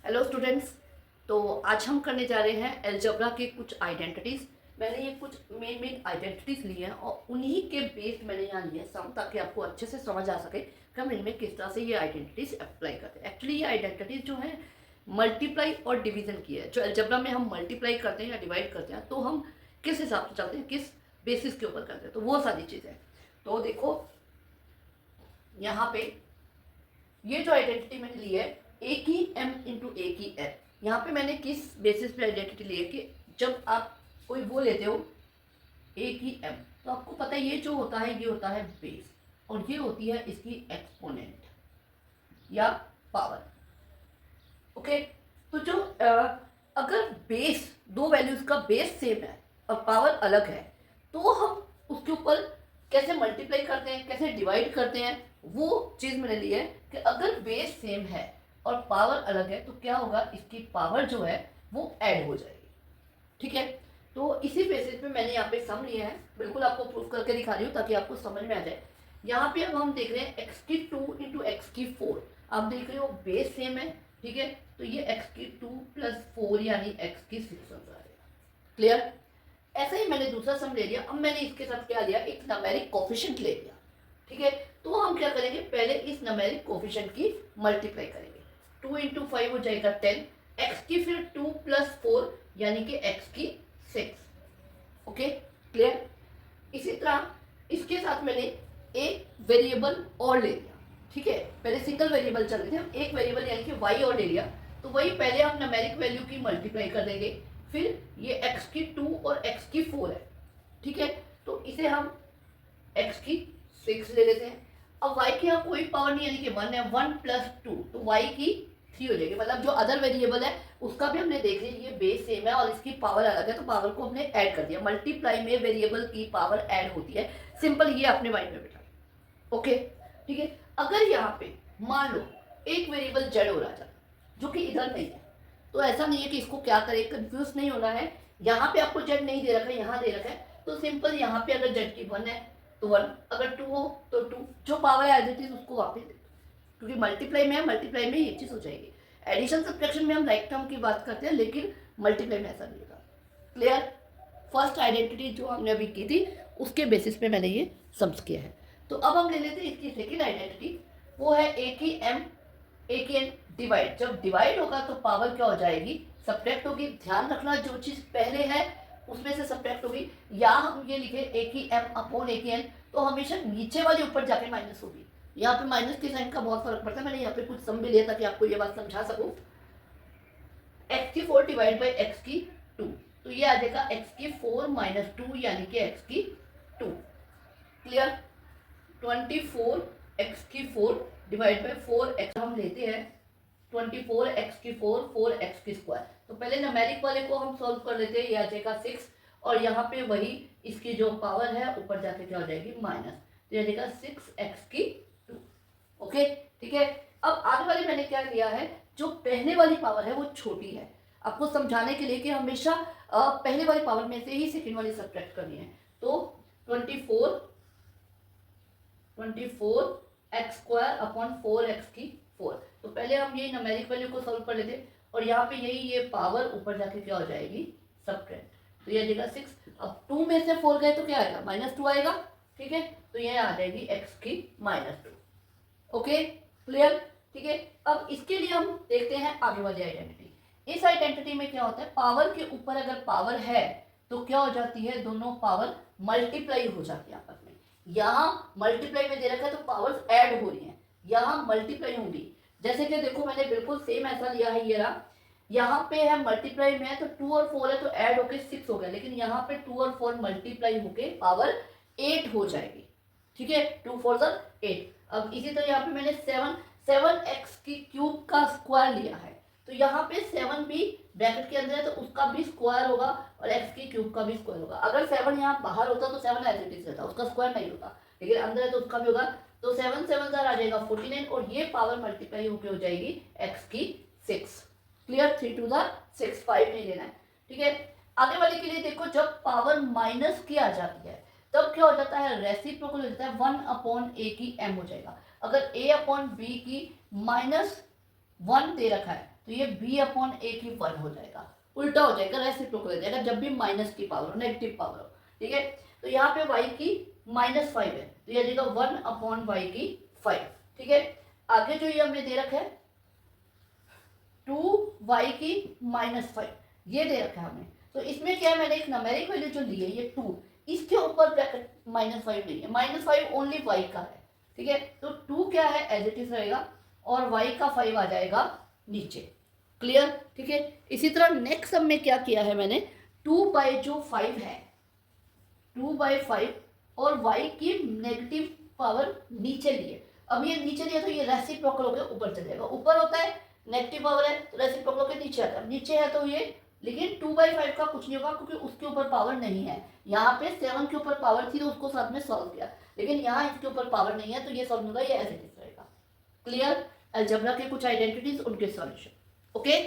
Hello students. तो आज हम करने जा रहे हैं अलजेब्रा के कुछ आइडेंटिटीज़। मैंने ये कुछ मेन आइडेंटिटीज़ ली हैं और उन्हीं के बेस्ड मैंने यहाँ लिए सम, ताकि आपको अच्छे से समझ आ सके कि हम इनमें किस तरह से ये आइडेंटिटीज़ अप्लाई करते हैं। एक्चुअली ये आइडेंटिटीज़ जो है मल्टीप्लाई और डिवीज़न की है। जो अलजेब्रा में हम मल्टीप्लाई करते हैं या डिवाइड करते हैं तो हम किस हिसाब से चलते हैं, किस बेसिस के ऊपर करते हैं, तो वो सारी चीज़ें। तो देखो यहाँ पे ये जो आइडेंटिटी मैंने ली है ए की एम इंटू ए की एन, यहाँ पे मैंने किस बेसिस पे आइडेंटिटी ली है कि जब आप कोई वो लेते हो ए की एम, तो आपको पता है ये जो होता है ये होता है बेस और ये होती है इसकी एक्सपोनेंट या पावर। ओके, तो जो अगर बेस दो वैल्यूज का बेस सेम है और पावर अलग है तो हम उसके ऊपर कैसे मल्टीप्लाई करते हैं, कैसे डिवाइड करते हैं, वो चीज़ मैंने ली है कि अगर बेस सेम है और पावर अलग है तो क्या होगा, इसकी पावर जो है वो ऐड हो जाएगी। ठीक है, तो इसी बेसिस पे मैंने यहाँ पे सम लिया है, बिल्कुल आपको प्रूफ करके दिखा रही हूँ ताकि आपको समझ में आ जाए। यहाँ पे अब हम देख रहे हैं एक्स की 2 इंटू एक्स की 4। आप देख रहे हो बेस सेम है, ठीक है, तो ये एक्स की 2 प्लस 4 यानी एक्स की 6 बन जाएगा। क्लियर? ऐसे ही मैंने दूसरा सम ले लिया। अब मैंने इसके साथ क्या लिया, एक न्यूमेरिक कोफिशिएंट ले लिया। ठीक है, तो हम क्या करेंगे, पहले इस न्यूमेरिक कोफिशिएंट की मल्टीप्लाई करेंगे। 2 इंटू 5 हो जाएगा 10, एक्स की फिर 2 प्लस 4 यानी कि एक्स की 6। Okay, clear? इसी तरह इसके साथ मैंने एक वेरिएबल और ले लिया। ठीक है, पहले सिंगल वेरिएबल चल रहे थे, हम एक वेरिएबल यानी कि वाई और ले लिया। तो वही पहले हम न्यूमेरिक वैल्यू की मल्टीप्लाई कर देंगे, फिर ये x की 2 और x की 4 है। ठीक है, तो इसे हम x की 6 ले लेते हैं। अब y की यहाँ कोई पावर नहीं यानी कि 1 है, 1 प्लस 2 तो y की 3 हो जाएगी। मतलब जो अदर वेरिएबल है उसका भी हमने देख लिया, ये बेस सेम है और इसकी पावर अलग है, तो पावर को हमने ऐड कर दिया। मल्टीप्लाई में वेरिएबल की पावर ऐड होती है, सिंपल, ये अपने माइंड में बैठा। ओके, ठीक है। अगर यहाँ पे मान लो एक वेरिएबल जेड हो रहा था जो कि इधर नहीं है, तो ऐसा नहीं है कि इसको क्या करें, कंफ्यूज नहीं होना है। यहाँ पे आपको जेड नहीं दे रखा है, यहाँ दे रखा है, तो सिंपल यहाँ पे अगर जेड की 1 है तो 1, अगर 2 हो तो 2, जो पावर एज इट इज उसको वापस दे दो, क्योंकि मल्टीप्लाई में है, मल्टीप्लाई में ये चीज़ हो जाएगी। एडिशन सब्ट्रैक्शन में हम लाइक टर्म की बात करते हैं, लेकिन मल्टीप्लाई में ऐसा नहीं होगा। क्लियर? फर्स्ट आइडेंटिटी जो हमने अभी की थी उसके बेसिस पे मैंने ये सम्स किया है। तो अब हम ले लेते हैं इसकी सेकेंड आइडेंटिटी, वो है ए की एम ए की एन डिवाइड। जब डिवाइड होगा तो पावर क्या हो जाएगी, सब्ट्रैक्ट होगी। ध्यान रखना जो चीज़ पहले है उसमें से सब्ट्रैक्ट होगी। या हम ये लिखे ए की एम अपॉन ए की एन, तो हमेशा नीचे वाले ऊपर जाके माइनस होगी। यहाँ पे माइनस के साइन का बहुत फर्क पड़ता है। मैंने यहाँ पे कुछ सम भी लिया ताकि आपको ये बात समझा सकूँ। एक्स की 4 डिवाइड बाई एक्स की 2, तो ये आ जाएगा एक्स की 4 माइनस 2 यानी कि एक्स की 2। क्लियर? 24 एक्स की 4 डिवाइड बाई 4x हम लेते हैं 24 एक्स की 4 4 एक्स की स्क्वायर। तो पहले न्यूमेरिक वाले को हम सॉल्व कर लेते हैं, ये आ जाएगा 6 और यहाँ पे वही इसकी जो पावर है ऊपर जाके क्या हो जाएगी माइनस, तो ये आ जाएगा 6x की 2। ओके, ठीक है। अब आगे वाली मैंने क्या लिया है, जो पहले वाली पावर है वो छोटी है, आपको समझाने के लिए कि हमेशा पहले वाली पावर में से ही सेकेंड वाली सब्ट्रैक्ट करनी है। तो 24 एक्स स्क्वायर अपॉन 4x की 4। तो पहले हम ये न्यूमेरिक वैल्यू को सॉल्व कर लेते और यहाँ पे यही ये पावर ऊपर जाके क्या हो जाएगी सब्ट्रैक्ट, तो ये आ जाएगा 6। अब 2 में से 4 गए तो क्या आएगा, -2 आएगा। ठीक है, तो ये आ जाएगी x की -2। Okay, clear? ठीक है, अब इसके लिए हम देखते हैं आगे वाली आइडेंटिटी। इस आइडेंटिटी में क्या होता है, पावर के ऊपर अगर पावर है तो क्या हो जाती है, दोनों पावर मल्टीप्लाई हो जाती है आपस में। यहाँ मल्टीप्लाई में दे रखा है तो पावर्स ऐड हो रही हैं, यहाँ मल्टीप्लाई होंगी। जैसे कि देखो मैंने बिल्कुल सेम ऐसा लिया है, ये रहा, यहाँ पे है मल्टीप्लाई में है तो 2 और 4 है तो ऐड होके 6 हो गया, लेकिन यहाँ पे 2 और 4 मल्टीप्लाई होके पावर 8 हो जाएगी। ठीक है, 2 4 8। अब इसी तरह यहाँ पे मैंने 7x की क्यूब का स्क्वायर लिया है, तो यहाँ पे 7 भी ब्रैकेट के अंदर है तो उसका भी स्क्वायर होगा और x की क्यूब का भी स्क्वायर होगा। अगर 7 यहाँ बाहर होता तो 7 एज इट इज रहता, उसका स्क्वायर नहीं होता, लेकिन अंदर है तो उसका भी होगा। तो 7 7 आ जाएगा 49 और ये पावर मल्टीप्लाई होकर हो जाएगी x की 6। क्लियर? 3 2 6, 5 नहीं लेना है। ठीक है, आगे वाले के लिए देखो, जब पावर माइनस की आ जाती है तब क्या हो जाता है, रेसिप्रोकल हो जाता है, 1 अपॉन ए की m हो जाएगा। अगर a अपॉन बी की -1 दे रखा है तो ये b अपॉन a की 1 हो जाएगा, उल्टा हो जाएगा, रेसिप्रोकल हो जाएगा जब भी माइनस की पावर हो, नेगेटिव पावर हो, ठीक है। तो यहाँ पे y की -5 है, तो ये देगा 1 अपॉन y की 5, ठीक है। आगे जो ये हमने दे रखा है 2y की -5, ये दे रखा है हमने। तो इसमें क्या है, मैंने एक न्यूमेरिक वैल्यू जो ली है ये 2, इसके ऊपर ब्रैकेट -5 नहीं है, -5 ओनली y का है, ठीक है। तो 2 क्या है एज इट इज रहेगा और y का 5 आ जाएगा नीचे, क्लियर, ठीक है। इसी तरह नेक्स्ट सब में क्या किया है मैंने, 2/5 है, 2/5 और y की नेगेटिव पावर नीचे लिए। अब ये नीचे लिया तो ये रेसिप्रोकल होकर ऊपर चले जाएगा, ऊपर होता है नेगेटिव पावर है तो रेसिप्रोकल होकर नीचे आता है, नीचे है तो ये, लेकिन 2/5 का कुछ नहीं होगा क्योंकि उसके ऊपर पावर नहीं है। यहाँ पे 7 के ऊपर पावर थी तो उसको साथ में सॉल्व किया, लेकिन यहाँ इसके ऊपर पावर नहीं है तो ये सॉल्व होगा, ये ऐसे रहेगा। क्लियर, अलजेब्रा के कुछ आइडेंटिटीज, उनके सॉल्यूशन, ओके।